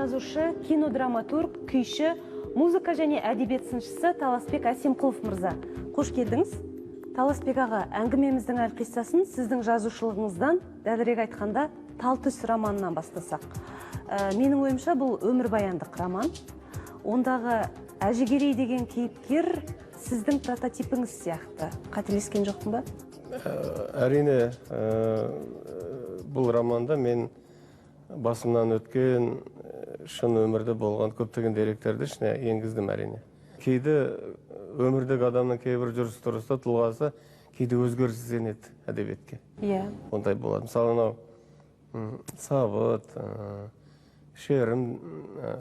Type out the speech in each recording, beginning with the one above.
жазушы, кинодраматург, күйші, музыка және әдебиет сыншысы Таласбек Әсемқұлов мырза. Қош келдіңіз. Таласбек аға, әңгімеміздің әлқиссасын сіздің жазушылығыңыздан, дәлірек айтқанда, Тал түс романынан бастасақ. Менің ойымша бұл өмірбаяндық роман. Ондағы Әжігерей деген кейіпкер сіздің прототипіңіз сияқты. Қателескен жоқпын ба? Әрине, бұл романда мен басымнан өткен шын өмірде болған көптеген деректерді ішіне енгіздім әрине. Кейде өмірдегі адамның кейбір жүріс-тұрысы, тұлғасы кейде өзгеріссіз енеді әдебиетке. Иә. Ондай болады. Мысалы, Сабыт, Шерім,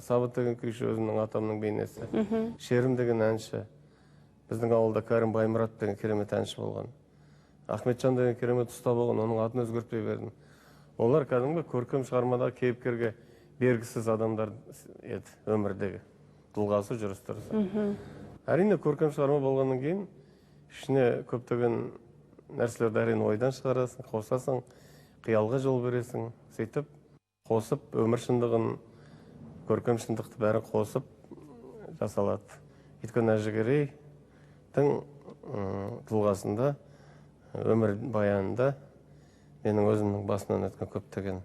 Сабыт деген күйші өзімнің атамның бейнесі. Шерім деген әнші. Біздің ауылда Кәрім Баймұрат деген керемет әнші болған. Ахметжан деген керемет ұста болған, оның атын өзгертпей бердім. Олар кәдімгі көркем шығармадағы кейіпкерге бергісіз адамдар еді өмірдегі. Тұлғасы, жүріс-тұрысы. Әрине көркем шығарма болғаннан кейін ішіне көптеген нәрселерді әрине ойдан шығарасың, қосасың, қиялға жол бересің, сөйтіп қосып өмір шындығын, көркем шындықты бәрін қосып жасалады. Өйткені Әжігерейдің тұлғасында, өмір баянында менің өзімнің басынан өткен көптеген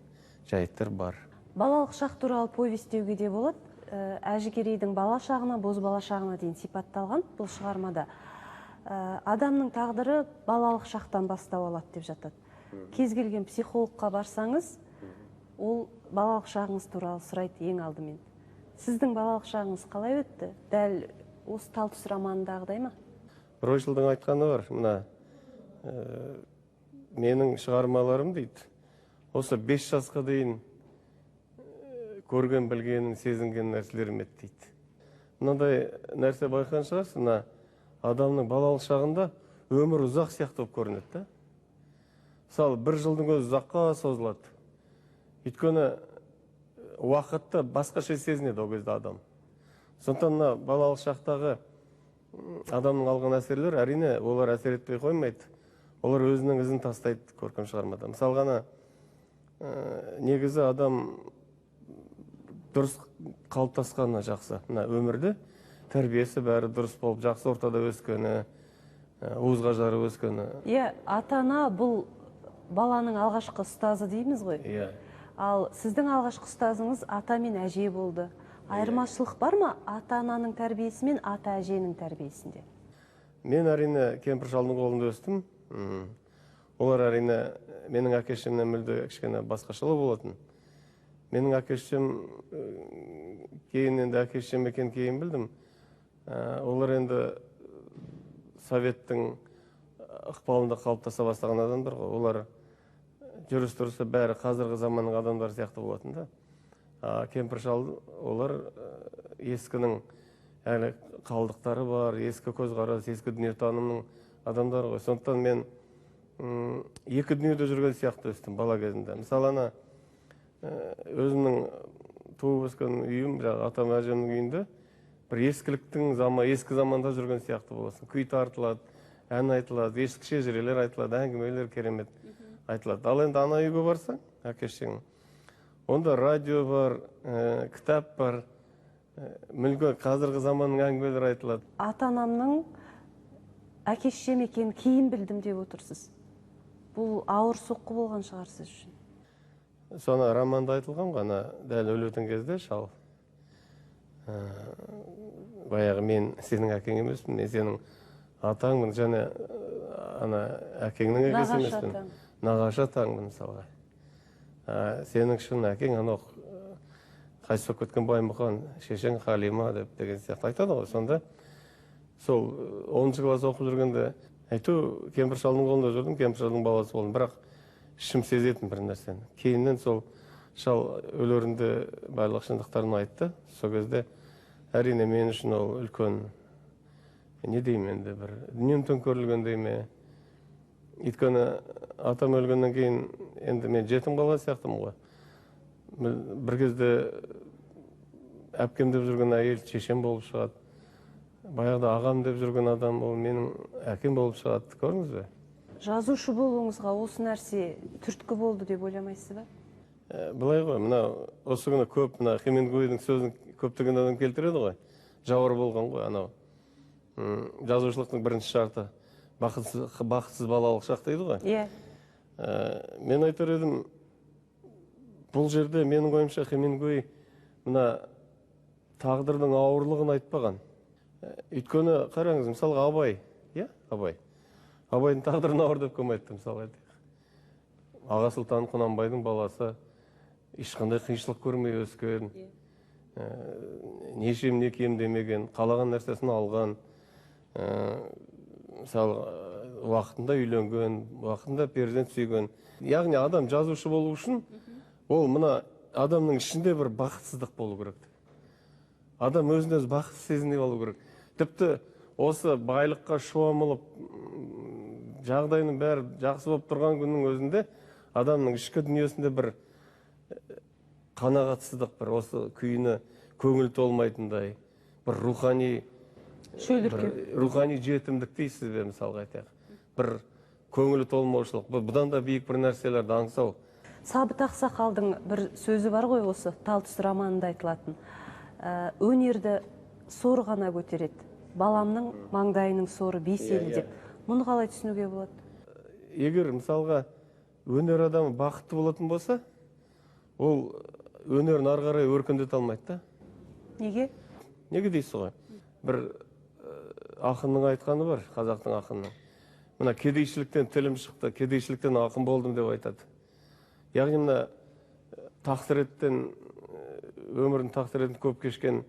жайттар бар. Балалық шақ туралы повестеуге де болады. Әжігерейдің бала шағына, боз бала шағына дейін сипатталған бұл шығармада. Адамның тағдыры балалық шақтан бастау алады деп жатады. Кез келген психологқа барсаңыз, ол балалық шағыңыз туралы сұрайды ең алдымен. Сіздің балалық шағыңыз қалай өтті? Дәл осы Тал түс романындағыдай ма? Бір ойшылдың айтқаны бар, мына менің шығармаларым дейді, осы 5 жасқа дейін көрген, білгенін, сезінген нәрселерім еді дейді. Мынандай нәрсе байқан шығарсың, мына адамның балалық шағында өмір ұзақ сияқты болып көрінеді. Мысалы, 1 жылдың өзі ұзаққа созылады. Өйткені уақытты басқаша сезінеді ол кезде адам. Сондықтан мына балалық шақтағы адамның алған әсерлер, әрине, олар әсер етпей қоймайды. Олар өзінің ізін тастайды көркем шығармада. Мысалы ғана негізі адам дұрыс қалыптасқаны жақсы. Мына өмірде тәрбиесі бәрі дұрыс болып, жақсы ортада өскені, уызға жары өскені. Иә, ата-ана бұл баланың алғашқы ұстазы дейміз ғой. Иә. Ал сіздің алғашқы ұстазыңыз ата мен әже болды. Айырмашылық бар ма ата-ананың тәрбиесі мен ата-әженің тәрбиесінде? Мен әрине кемпір шалдың қолында өстім. Олар әрине менің әке-шешемнен мүлде кішкене басқашалау болатын. Менің әке-шешем кейін енді әке-шешем екенін кейін білдім. Олар енді советтің ықпалында қалыптаса бастаған адамдар ғой. Олар жүріс-тұрысы бәрі қазіргі заманның адамдары сияқты болатын да. Кемпір шал олар ескінің әлі қалдықтары бар, ескі көзқарас, ескі дүниетанымның адамдары ғой. Сондықтан мен екі дүниеде жүрген сияқты өстім бала кезінде. Мысалы, өзімнің туып өскен үйім, атам әжемнің үйінде бір ескіліктің ескі заманда жүрген сияқты боласың. Күй тартылады, ән айтылады, ескі шежірелер айтылады, әңгімелер керемет айтылады. Ал енді ана үйге барсаң, әке-шешең, онда радио бар, кітап бар, мүлгі қазіргі заманның әңгімелері айтылады. Ата-анамның әке-шешем екенін кейін білдім деп отырсыз. Бұл ауыр соққы болған шығар сіз үшін. Соны романда айтылған ғана, дәл өлетін кезде шал. Баяғы мен сенің әкең емеспін, мен сенің атаңмын, және әкеңнің әкесі емеспін. Нағашы атаңмын мысалға. Сенің шын әкең анау қайтыс болып кеткен Баймұхан, шешең Халима деген сияқты айтады ғой. Сонда сол 10-шы класс оқып жүргенде айту кемпір шалдың қолында жүрдім, кемпір шалдың баласы болдым, бірақ ішім сезетін бір нәрсені. Кейіннен сол шал өлерінде барлық шындықтарын айтты. Сол кезде әрине мен үшін ол үлкен, не деймін енді, бір дүнием төңкерілгендей ме. Өйткені атам өлгеннен кейін енді мен жетім бала сияқтымын ғой. Бір кезде әпкем деп жүрген әйел шешем болып шығады. Баяғыда ағам деп жүрген адам ол менің әкем болып шығады. Көрдіңіз бе? Жазушы болуыңызға осы нәрсе түрткі болды деп ойламайсыз ба? Былай ғой, мына осы күні көп мына Хемингуэйдің сөзін көптеген адам келтіреді ғой. Жауыр болған ғой, анау жазушылықтың бірінші шарты бақытсыз балалық шақ дейді ғой. Иә. Мен айтар едім, бұл жерде менің ойымша Хемингуэй мына тағдырдың ауырлығын айтпаған. Өйткені қараңыз, мысалға Абай, Абайдың тағдырын ауыр деп кім айтты, мысалға. Аға Сұлтан Құнанбайдың баласы, ешқандай қиыншылық көрмей өскен, нешем не кем демеген, қалаған нәрсесін алған, мысалы уақытында үйленген, уақытында перзент сүйген. Яғни адам жазушы болу үшін ол мына адамның ішінде бір бақытсыздық болу керек. Адам өзін өзі бақытсыз сезіне алу керек. Тіпті осы байлыққа шомылып, жағдайының бәрі жақсы болып тұрған күннің өзінде адамның ішкі дүниесінде бір қанағатсыздық, бір осы күйіне көңіл толмайтындай, бір рухани жетімдік дейсіз бе, мысалға айтайық. Бір көңілі толмаушылық, бұдан да биік бір нәрселерді аңсау. Сабыт Ақсақалдың бір сөзі бар ғой, осы Тал түс романында айтылатын. Өнерді сор ғана көтереді. Баламның маңдайының соры бесел деп. Мұны қалай түсінуге болады? Егер мысалға өнер адамы бақытты болатын болса, ол өнерін ары қарай өркендете алмайды да. Неге? Неге дейсіз ғой? Бір ақынның айтқаны бар, қазақтың ақынның. Мына кедейшіліктен тілім шықты, кедейшіліктен ақын болдым деп айтады. Яғни мына тақсіреттен, өмірдің тақсіретін көп кешкен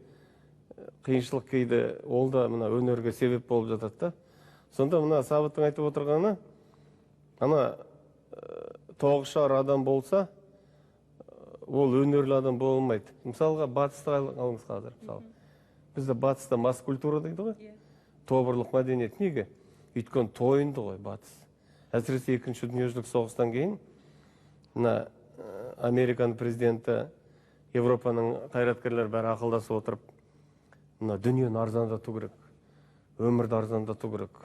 қиыншылық кейде ол да мына өнерге себеп болып жатады да. Сонда мына Сабыттың айтып отырғаны, ана тоғышар адам болса, ол өнерлі адам болмайды. Мысалға батысты алыңыз қазір. Бізде батыста мас культура дейді ғой. Тобырлық мәдениет неге? Өйткені тойынды ғой батыс. Әсіресе екінші дүниежүзілік соғыстан кейін мына Американың президенті, Европаның қайраткерлері бәрі ақылдасып отырып, мына дүниені арзандату керек, өмірді арзандату керек.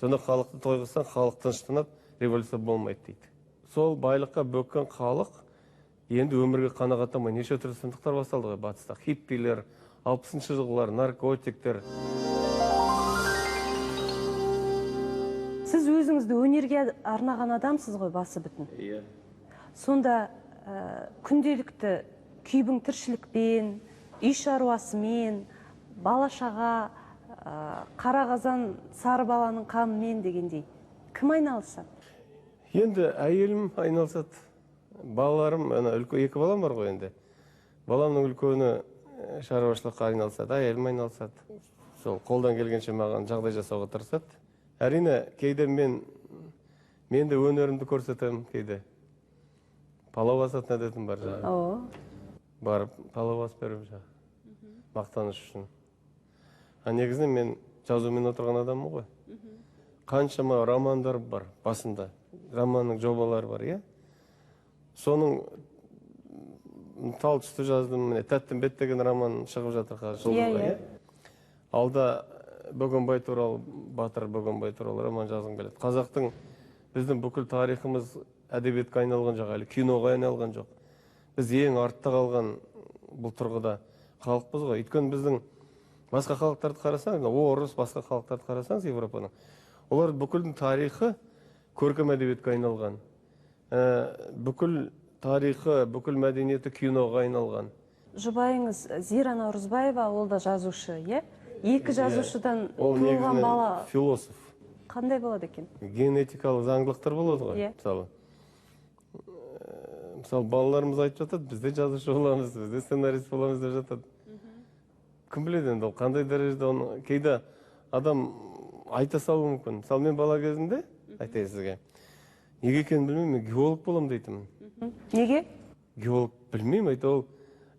Сонда халықты тойғызсаң, халық тыныштанады, революция болмайды дейді. Сол байлыққа бөккен халық енді өмірге қанағаттанбай неше түрлі сындықтар басталды ғой батыста. Хиппилер, 60-шы жылғылар, наркотиктер. Сіз өзіңізді өнерге арнаған адамсыз ғой, басы бүтін. Иә. Сонда күнделікті күйбің тіршілікпен, үй шаруасымен, бала-шаға, қара қазан сары баланың қамымен дегендей кім айналысады? Енді әйелім айналысады. Балаларым, екі балам бар ғой енді. Баламның үлкені шаруашылыққа айналысады, әйелім айналысады. Сол қолдан келгенше маған жағдай жасауға тырысады. Әрине, кейде мен де өнерімді көрсетемін, кейде. Палау басатын әдетім бар жаңағы. Барып, палау басып беріп жаңағы. Мақтаныш үшін. Негізінен мен жазумен отырған адаммын ғой. Қаншама романдар бар басында. Романның жобалары бар, иә? Соның Тал түсті жаздым, Тәттімбет деген роман шығып жатыр қазір жылға, иә? Алда Бөгенбай туралы, Батыр Бөгенбай туралы роман жазғым келеді. Қазақтың, біздің бүкіл тарихымыз әдебиетке айналған жоқ, әлі киноға айналған жоқ. Біз ең артта қалған бұл тұрғыда халықпыз ғой. Өйткені біздің басқа халықтарды қарасаңыз, орыс, басқа халықтарды қарасаңыз Европаның, олар бүкілдің тарихы көркем әдебиетке айналған. Бүкіл тарихы, бүкіл мәдениеті киноға айналған. Жұбайыңыз Зира Наурызбаева, ол да жазушы, иә? Екі жазушыдан туылған бала. Ол философ. Қандай болады екен? Генетикалық заңдылықтар болады ғой, мысалы. Мысалы, балаларымыз айтып жатады, бізде жазушы боламыз, бізде сценарист боламыз деп жатады. Кім біледі енді, қандай дәрежеде оны кейде адам айта салуы мүмкін. Мысалы, мен бала кезімде, айтайын сізге, неге екенін білмеймін, мен геолог болам дейтімін. Неге? Геолог білмеймін, айта ол.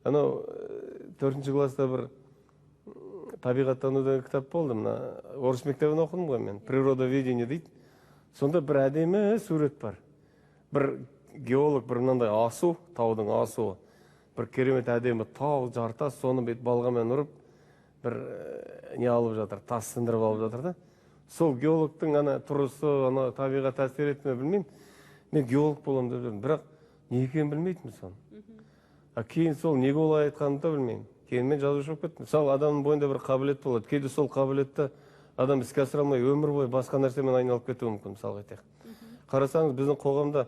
Анау 4-ші класста бір табиғаттану деген кітап болды. Орыс мектебін оқыдым ғой мен, природоведение дейді. Сонда бір әдемі сурет бар. Бір геолог бір мынандай асу, таудың асуы. Бір керемет әдемі тау, жартас, соны бет балғамен ұрып, бір не алып жатыр, тас сындырып алып жатыр да. Сол геологтың тұрысы, табиғат әсер етті ме білмеймін. Мен геолог болам деп жүрмін, бірақ не екенін білмейтінмін соны. Кейін сол неге олай айтқанымды да білмеймін. Кейін мен жазушы болып кеттім. Мысалы адамның бойында бір қабілет болады. Кейде сол қабілетті адам іске асыра алмай өмір бойы басқа нәрсемен айналып кетуі мүмкін, мысалға айтайық. Қарасаңыз, біздің қоғамда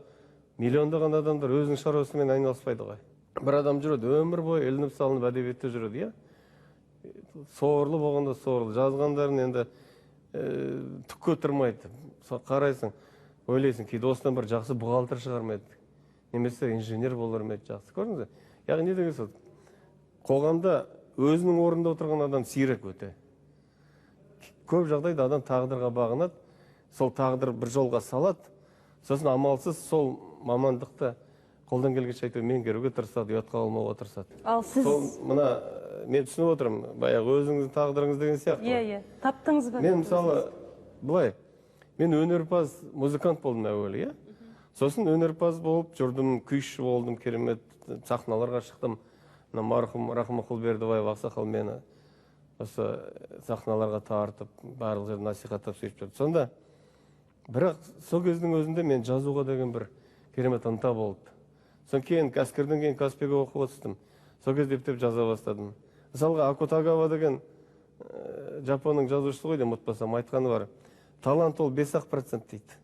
миллиондаған адамдар өзінің шаруасымен айналыспайды ғой. Бір адам жүреді, өмір бойы ілініп салынып әдебиетте жүреді, иә? Сорлы болғанда сорлы, жазғандарын енді түкке тұрмайды. Қарайсың, ойлайсың, кейде осыдан бір жақсы бухгалтер шығармайды, немесе инженер болар ма еді, жақсы. Көрдіңіз бе? Яғни не деген сөз? Қоғамда өзінің орнында отырған адам сирек өте. Көп жағдайда адам тағдырға бағынады, сол тағдыр бір жолға салады, сосын амалсыз сол мамандықты қолдан келгенше әйтеуір меңгеруге тырысады, ұятқа қалмауға тырысады. Ал сіз... Сол мына мен түсініп отырмын, баяғы өзіңіздің тағдырыңыз деген сияқты. Иә, таптыңыз ба? Мен мысалы былай, мен өнерпаз, музыкант болдым әуелі, иә? Сосын өнерпаз болып жүрдім, күйші болдым, керемет сахналарға шықтым. Марқұм Рахым Құлбердібаев ақсақал мені осы сахналарға тартып, барлық жерде насихаттап сөйтіп жүрді. Сонда бірақ сол кездің өзінде мен жазуға деген бір керемет ынта болды. Содан кейін әскерден кейін Каспийге оқып өстім. Сол кезде ептеп жаза бастадым. Мысалға Акутагава деген Жапонның жазушысы ғой деп ұмытпасам айтқаны бар. Талант ол 5% дейді.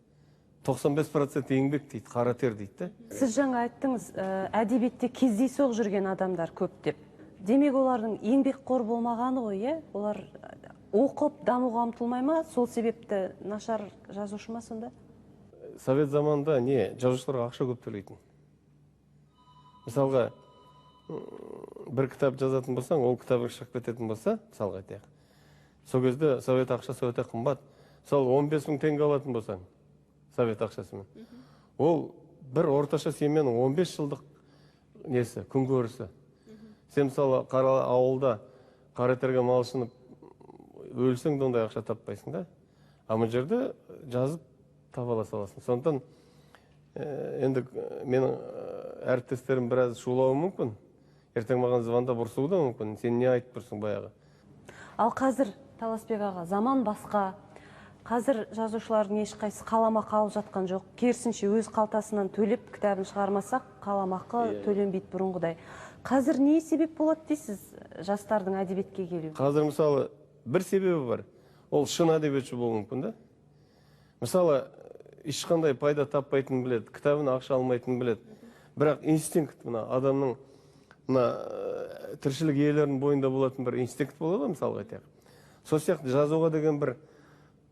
95% еңбек дейді, қара тер дейді. Сіз жаңа айттыңыз, әдебиетте кездейсоқ жүрген адамдар көп деп. Демек олардың еңбекқор болмағаны ғой, иә? Олар оқып, дамуға ұмтылмай ма? Сол себепті нашар жазушы ма сонда? Совет заманында не, жазушыларға ақша көп төлейтін. Мысалға, бір кітап жазатын болсаң, ол кітабың шығып кететін болса, мысалға айтайық. Сол кезде совет ақшасы өте қымбат. Сол 15 мың теңге алатын болсаң, совет ақшасымен. Ол бір орташа семьяның 15 жылдық несі, күн көрісі. Сен мысалы ауылда қара терге малшынып өлсең де ондай ақша таппайсың да. А бұл жерде жазып таба ала саласың. Сондықтан енді менің әріптестерім біраз шулауы мүмкін. Ертең маған звондап ұрсуы да мүмкін. Сен не айтып тұрсың баяғы? Ал қазір Таласбек аға, заман басқа. Қазір жазушылардың ешқайсысы қаламақы алып жатқан жоқ. Керісінше өз қалтасынан төлеп кітабын шығармасақ, қаламақы төленбейді бұрынғыдай. Қазір не себеп болады дейсіз жастардың әдебиетке келуі? Қазір мысалы бір себебі бар. Ол шын әдебиетші болуы мүмкін да. Мысалы ешқандай пайда таппайтынын біледі, кітабын ақша алмайтынын біледі. Бірақ инстинкт, мына адамның тіршілік иелерінің бойында болатын бір инстинкт болады, мысалға айтайық. Сол сияқты жазуға деген бір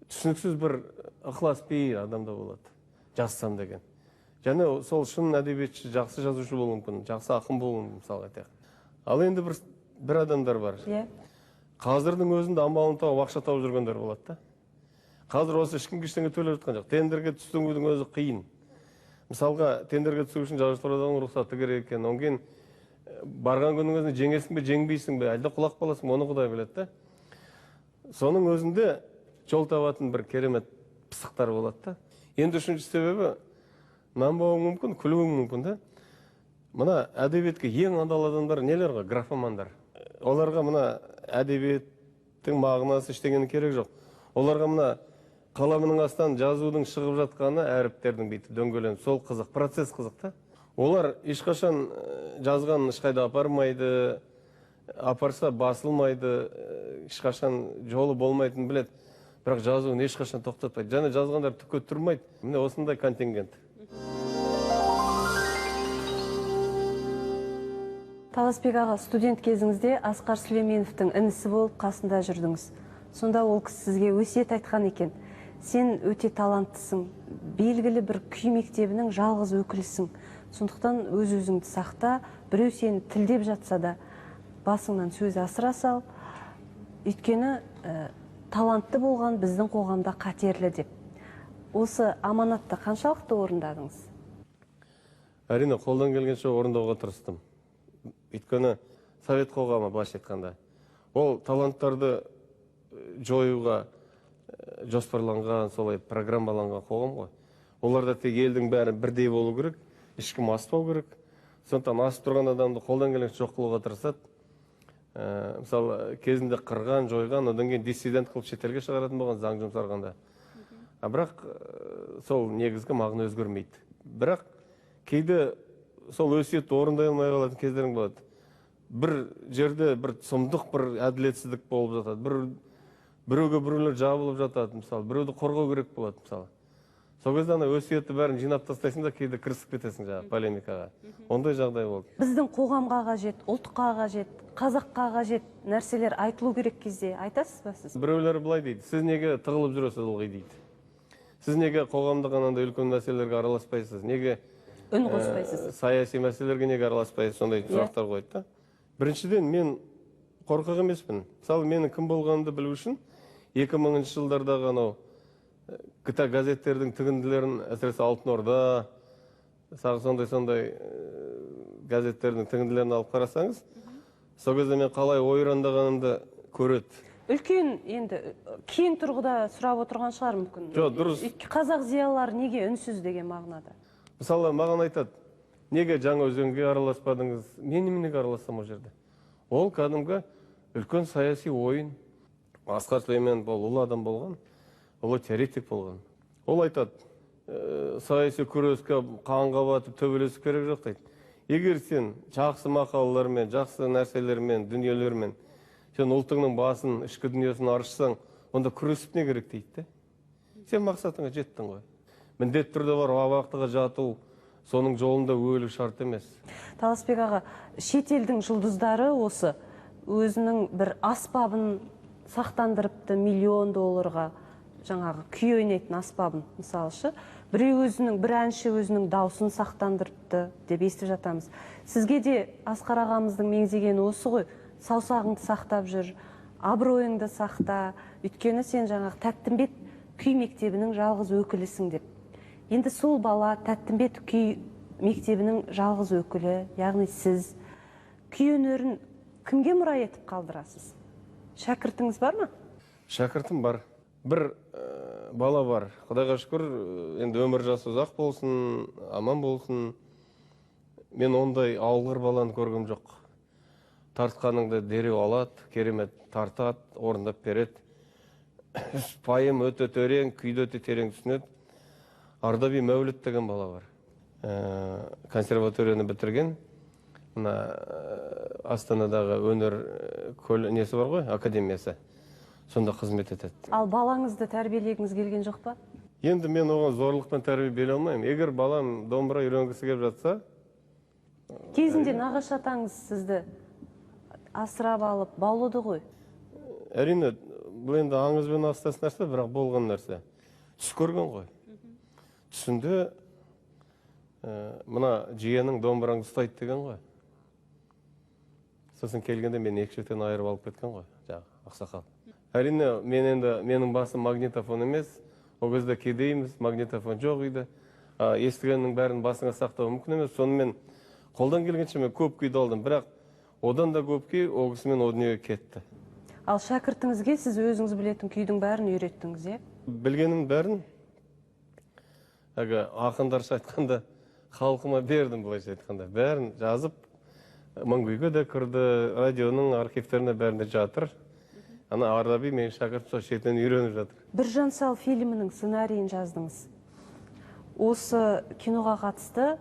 түсініксіз бір ықылас пейіл адамда болады, жазсам деген. Және сол шын әдебиетші, жақсы жазушы болуы мүмкін, жақсы ақын болуы мүмкін, мысалға айтайық. Ал енді бір адамдар бар. Қазірдің өзінде амалын тауып ақша тауып жүргендер болады да. Қазір осы ешкімге ештеңе төлеп жатқан жоқ. Тендерге түсудің өзі қиын. Мысалға, тендерге түсу үшін жазушылардан рұқсаты керек екен. Онан кейін барған күннің өзінде жеңесің бе, жеңбейсің бе, әлде құлақ баласың, оны Құдай біледі да. Соның өзінде жол табатын бір керемет пысықтар болады да. Енді үшінші себебі нанбауың мүмкін, күлуің мүмкін да. Мына әдебиетке ең адал адамдар нелер ғой? Графомандар. Оларға мына әдебиеттің мағынасы ештеңенің керек жоқ. Оларға мына қаламының астынан жазудың шығып жатқаны, әріптердің бүйтіп дөңгеленіп, сол қызық, процесс қызық та. Олар ешқашан жазғанын ешқайда апармайды, апарса басылмайды, ешқашан жолы болмайтынын біледі. Бірақ жазуын ешқашан тоқтатпайды. Және жазғандар түкке тұрмайды. Міне осындай контингент. Таласбек аға, студент кезіңізде Асқар Сүлейменовтің інісі болып қасында жүрдіңіз. Сонда ол кісі сізге өсиет айтқан екен. Сен өте таланттысың, белгілі бір күй мектебінің жалғыз өкілісің. Сондықтан өз-өзіңді сақта, біреу сені тілдеп жатса да, басыңнан сөз асыра сал. Өйткені талантты болған біздің қоғамда қатерлі деп. Осы аманатты қаншалықты орындадыңыз? Әрине, қолдан келгенше орындауға тырыстым. Өйткені совет қоғамы былайша айтқанда, ол таланттарды жоюға жоспарланған, солай программаланған қоғам ғой. Оларда тек елдің бәрі бірдей болу керек, ешкім аспау керек. Сондықтан асып тұрған адамды қолдан келгенше жоқ қылуға тырысады. Мысалы, кезінде қырған, жойған, одан кейін диссидент қылып шетелге шығаратын болған, заң жұмсарғанда. Бірақ сол негізгі мағына өзгермейді. Бірақ кейде сол өсиетті орындай алмай қалатын кездерің болады. Бір жерде бір сұмдық бір әділетсіздік болып жатады. Біреулер жабылып жатады, мысалы, біреуді қорғау керек болады, мысалы. Сол кезде ана өсиетті бәрін жинап тастайсың да кейде кірісіп кетесің жаңағы полемикаға. Ондай жағдай болды. Біздің қоғамға қажет, ұлтқа қажет, қазаққа қажет нәрселер айтылу керек кезде айтасыз ба сіз? Біреулер былай дейді, сіз неге тығылып жүресіз ылғи дейді. Сіз неге қоғамдық анандай үлкен мәселелерге араласпайсыз? Неге үн қоспайсыз? Саяси мәселелерге неге араласпайсыз? Сондай сұрақтар қойды да. Біріншіден, мен қорқақ емеспін. Мысалы, менің кім болғанымды білу үшін 2000 жылдардағы анау кітап газеттердің тігінділерін, әсіресе Алтын Орда, сондай газеттердің тігінділерін алып қарасаңыз, сол кезде мен қалай ойрандағанымды көреді. Үлкен, енді кең тұрғыда сұрап отырған шығар мүмкін. Жоқ, дұрыс. Қазақ зиялылары неге үнсіз деген мағынада? Мысалы, маған айтады, неге Жаңаөзенге араласпадыңыз? Мен неге аралассам ол жерде? Ол кәдімгі үлкен саяси ойын. Асқар Сүлейменов ол ұлы адам болған, ұлы теоретик болған. Ол айтады, саяси күреске қанға батып төбелесу керек жоқ дейді. Егер сен жақсы мақалалармен, жақсы нәрселермен, дүниелермен, сен ұлтыңның басын, ішкі дүниесін аршысаң, онда күресіп не керек дейді. Сен мақсатыңа жеттің ғой. Міндетті түрде бар абақтыға жату, соның жолында өлу шарт емес. Таласбек аға, шетелдің жұлдыздары осы өзінің бір аспабын сақтандырыпты $1 миллион жаңағы күй ойнайтын аспабын, мысалшы. Бір әнші өзінің даусын сақтандырыпты деп естіп жатамыз. Сізге де Асқар ағамыздың меңзегені осы ғой, саусағыңды сақтап жүр, абыройыңды сақта, өйткені сен жаңағы Тәттімбет күй мектебінің жалғыз өкілісің деп. Енді сол бала Тәттімбет күй мектебінің жалғыз өкілі, яғни сіз күй өнерін кімге мұра етіп қалдырасыз? Шәкіртіңіз бар ма? Шәкіртім бар. Бір бала бар. Құдайға шүкір, енді өмір жасы ұзақ болсын, аман болсын. Мен ондай алғыр баланы көргім жоқ. Тартқаныңды дереу алады, керемет тартады, орындап береді. Пайым өте терең, күйді өте терең түсінеді. Ардаби Мәуліт деген бала бар. Консерваторияны бітірген. Астанадағы өнер несі бар ғой, академиясы. Сонда қызмет етеді. Ал балаңызды тәрбиелегіңіз келген жоқ па? Енді мен оған зорлықпен тәрбие бере алмаймын. Егер балам домбыра үйренгісі келіп жатса, кезінде нағашы атаңыз сізді асырап алып баулады ғой. Әрине, бұл енді аңызбен астас нәрсе, бірақ болған нәрсе. Түс көрген ғой. Түсінде мына жиенің домбыраңды ұстайды деген ғой. Сосын келгенде мен екі жақтан айырып алып кеткен ғой, ақсақал. Әрине, менің басым магнитофон емес, ол кезде кедейміз, магнитофон жоқ үйде. Естігеннің бәрін басыңа сақтау мүмкін емес. Сонымен қолдан келгенше мен көп күйді алдым, бірақ одан да көп күй ол кісімен о дүниеге кетті. Ал шәкіртіңізге сіз өзіңіз білетін күйдің бәрін үйреттіңіз, е? Білгенім бәрін, ақындарша айтқанда, халқыма бердім, былайша айтқанда. Бәрін жазып, Маңгүйге де кірді, радионың архивтеріне бәрінде жатыр. Ана Ардаби мен шәкірт сол шетінен үйреніп жатыр. Біржан Сал фильмінің сценарийін жаздыңыз. Осы киноға қатысты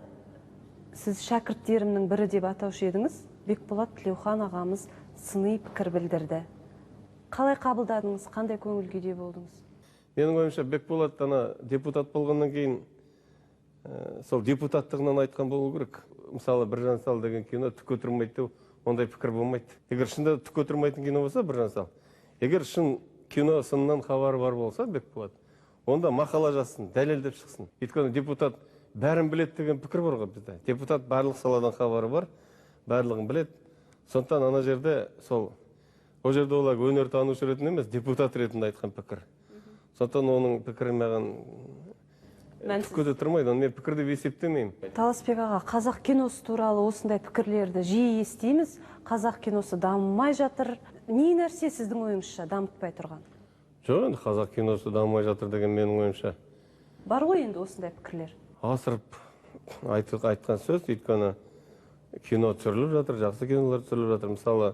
сіз шәкірттерімнің бірі деп атаушы едіңіз. Бекболат Тілеухан ағамыз сыни пікір білдірді. Қалай қабылдадыңыз, қандай көңіл күйде болдыңыз? Менің ойымша Бекболат депутат болғаннан кейін сол депутаттығынан айтқан болу керек. Мысалы, Біржан Сал деген кино түк өтірмейді, ондай пікір болмайды. Егер шында түк өтірмейтін кино болса, Біржан Сал. Егер шын кино сынынан хабары бар болса, Бекболат, онда мақала жазсын, дәлелдеп шықсын. Өйткені депутат бәрін білет деген пікір бар ғой бізде. Депутат барлық саладан хабары бар, барлығын білет. Сондықтан ана жерде сол жерде олар өнер танушы ретінде емес, депутат ретінде айтқан пікір. Сондықтан оның пікірі маған түкке тұрмайды, мен пікірді есептемеймін. Таласбек аға, қазақ киносы туралы осындай пікірлерді жиі естиміз. Қазақ киносы дамымай жатыр. Не нәрсе сіздің ойыңызша дамытпай тұрған? Жоқ, енді қазақ киносы дамымай жатыр деген менің ойымша. Бар ғой енді осындай пікірлер. Асырып айтқан сөз, өйткені кино түсіріліп жатыр, жақсы кинолар түсіріліп жатыр. Мысалы,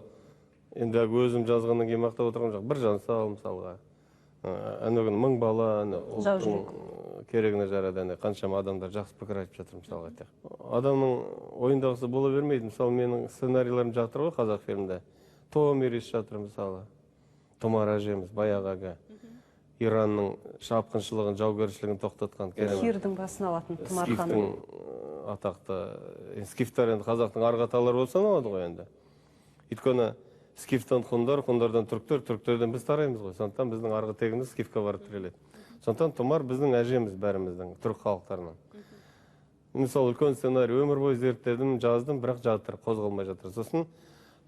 енді өзім жазғаннан кейін мақтап отырған жоқ. Біржан Сал мысалға, Мың бала, керегіне жарады, қаншама адамдар жақсы пікір айтып жатыр мысалға. Адамның ойындағысы бола бермейді. Мысалы, менің сценарийлерім жатыр ғой қазақ фильмде. Томирис жатыр мысалы. Тұмар әжеміз баяғы Иранның шапқыншылығын, жаугершілігін тоқтатқан Кирдің басын алатын Тұмар ханым. Скифтің атақты, скифтар енді қазақтың арғаталары болып саналады ғой енді. Өйткені скифтан хундар, хундардан түріктер, түріктерден біз тараймыз ғой. Сондықтан біздің арғы тегіміз скифқа барып тіреледі. Сондықтан Тұмар біздің әжеміз бәріміздің, түрік халықтарынан. Мысалы, үлкен сценарий өмір бойы зерттедім, жаздым, бірақ жатыр, қозғалмай жатыр. Сосын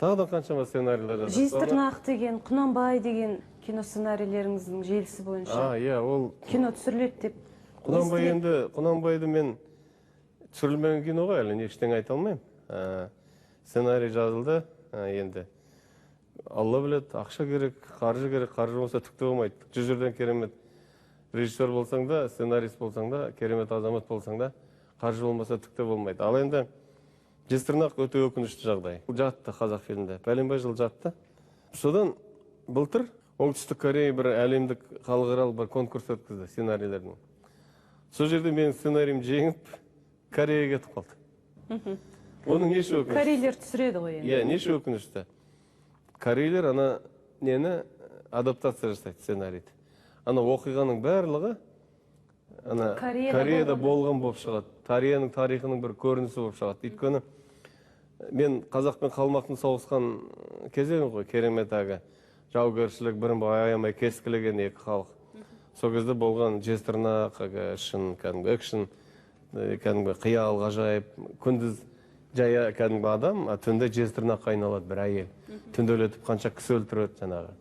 тағы да қаншама сценарийлер жатыр. Жезтырнақ деген, Құнанбай деген кино сценарийлеріңіздің желісі бойынша. Иә, ол кино түсіріледі деп. Құнанбайды мен түсірілмеген киноға әлі ештеңе айта алмаймын. Сценарий жазылды, енді Алла біледі, ақша керек, қаржы болса түкті болмайды. 100 жерден керемет режиссер болсаң да, сценарист болсаң да, керемет азамат болсаң да, қаржы болмаса түкті болмайды. Ал енді Жезтырнақ өте өкінішті жағдай. Жатты қазақ фильмде, пәленбай жыл жатты. Содан былтыр Оңтүстік Корея бір әлемдік халықаралық бір конкурс өткізді сценарийлердің. Сол жерде менің сценариym жеңіп, Кореяға кетіп қалды. Оның неше өкінішті? Корейлер түсіреді ғой енді. Неше өкінішті? Корейлер нені адаптация жасайды сценарийді. Оқиғаның барлығы Кореяда болған болып шығады. Кореяның тарихының бір көрінісі болып шығады. Өйткені мен қазақ пен қалмақтың соғысқан кезең ғой, керемет жаугершілік бірін аямай кескілеген екі халық. Сол кезде болған Жезтырнақ, шын, кәдімгі экшн, кәдімгі қиял, ғажайып, күндіз жая кәдімгі адам, түнде Жезтырнаққа айналады бір әйел. Түнделетіп қанша кісі өлтіреді жаңағы.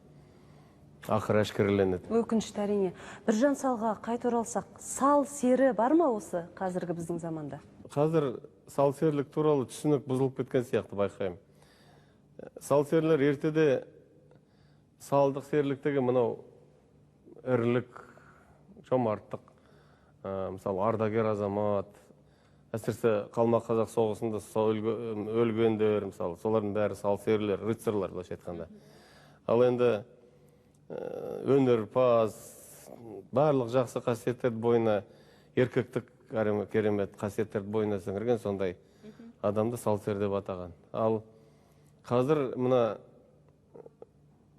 Ақыр әшкереленеді. Өкінішті әрине. Біржан Салға қайта оралсақ, сал сері бар ма осы қазіргі біздің заманда? Қазір сал серлік туралы түсінік бұзылып кеткен сияқты байқаймын. Сал серлер ертеде салдық серліктегі мынау ірілік, жомарттық, мысалы ардагер азамат, әсіресе қалмақ қазақ соғысында өлгендер, мысалы солардың бәрі сал серлер, рыцарлар былайша айтқанда. Ал енді өнерпаз, барлық жақсы қасиеттерді бойына, еркектік керемет қасиеттерді бойына сіңірген сондай адамды сал сер деп атаған. Ал қазір мына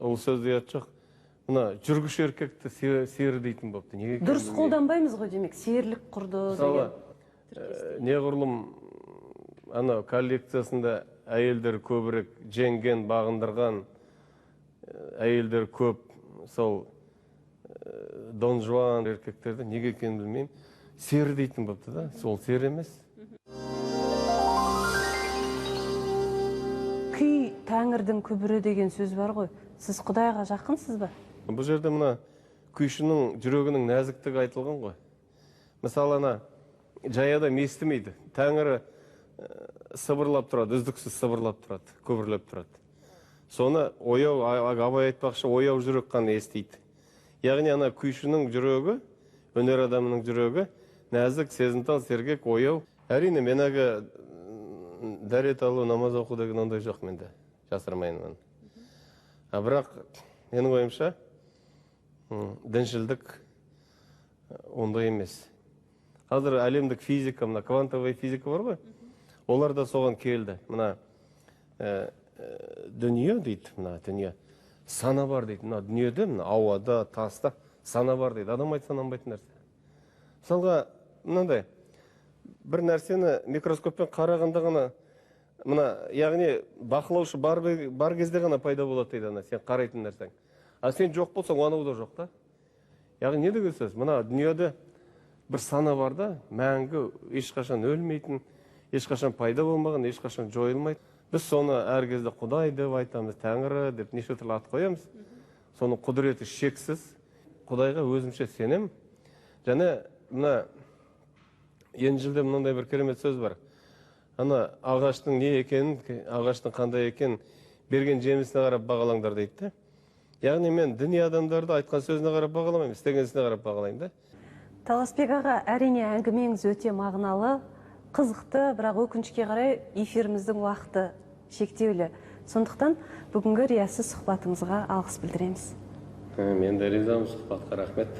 ол сөзде ұят жоқ. Мына жүргіш еркекті сері дейтін болыпты. Дұрыс қолданбаймыз ғой демек, серлік құрды деген. Неғұрлым коллекциясында әйелдер көбірек жеңген, бағындырған әйелдер көп, сол Дон Жуан еркектерді неге екенін білмеймін, сері дейтін болыпты да, сол сері емес. Күй тәңірдің күбірі деген сөз бар ғой. Сіз Құдайға жақынсыз ба? Бұл жерде мына күйшінің жүрегінің нәзіктігі айтылған ғой. Мысалы, жай адам естімейді. Тәңірі сыбырлап тұрады, үздіксіз сыбырлап тұрады, көбірлеп тұрады. Соны ояу, абай айтпақшы, ояу жүрек қана естейді. Яғни күйшінің жүрегі, өнер адамының жүрегі нәзік, сезімтал, сергек, ояу. Әрине, мен дәрет алу, намаз оқу деген ондай жоқ менде, жасырмайын. Бірақ менің ойымша діншілдік ондай емес. Қазір әлемдік физика, мына квантовая физика бар ғой, олар да соған келді. Мына дүние дейді, мына дүние сана бар дейді. Мына дүниеде, мына ауада, таста сана бар дейді. Адам айтса нанбайтын нәрсе. Мысалға, мынандай бір нәрсені микроскоппен қарағанда ғана, яғни бақылаушы бар кезде ғана пайда болады дейді, сен қарайтын нәрсең. А сен жоқ болсаң, анау да жоқ та. Яғни не деген сөз? Мына дүниеде бір сана бар да, мәңгі, ешқашан өлмейтін, ешқашан пайда болмаған, ешқашан жойылмайды. Біз соны әр кезде Құдай деп айтамыз, Тәңірі деп неше түрлі ат қоямыз. Соның құдіреті шексіз. Құдайға өзімше сенем. Және мына Енжілде мынандай бір керемет сөз бар. Ағаштың не екенін, ағаштың қандай екенін берген жемісіне қарап бағалаңдар дейді. Яғни мен діни адамдарды айтқан сөзіне қарап бағаламаймын, істеген ісіне қарап бағалаймын да. Таласбек аға, әрине әңгімеңіз өте мағыналы, қызықты, бірақ өкінішке қарай эфиріміздің уақыты шектеулі. Сондықтан бүгінгі риясыз сұхбатыңызға алғыс білдіреміз. Мен де ризамын сұхбатқа, рахмет.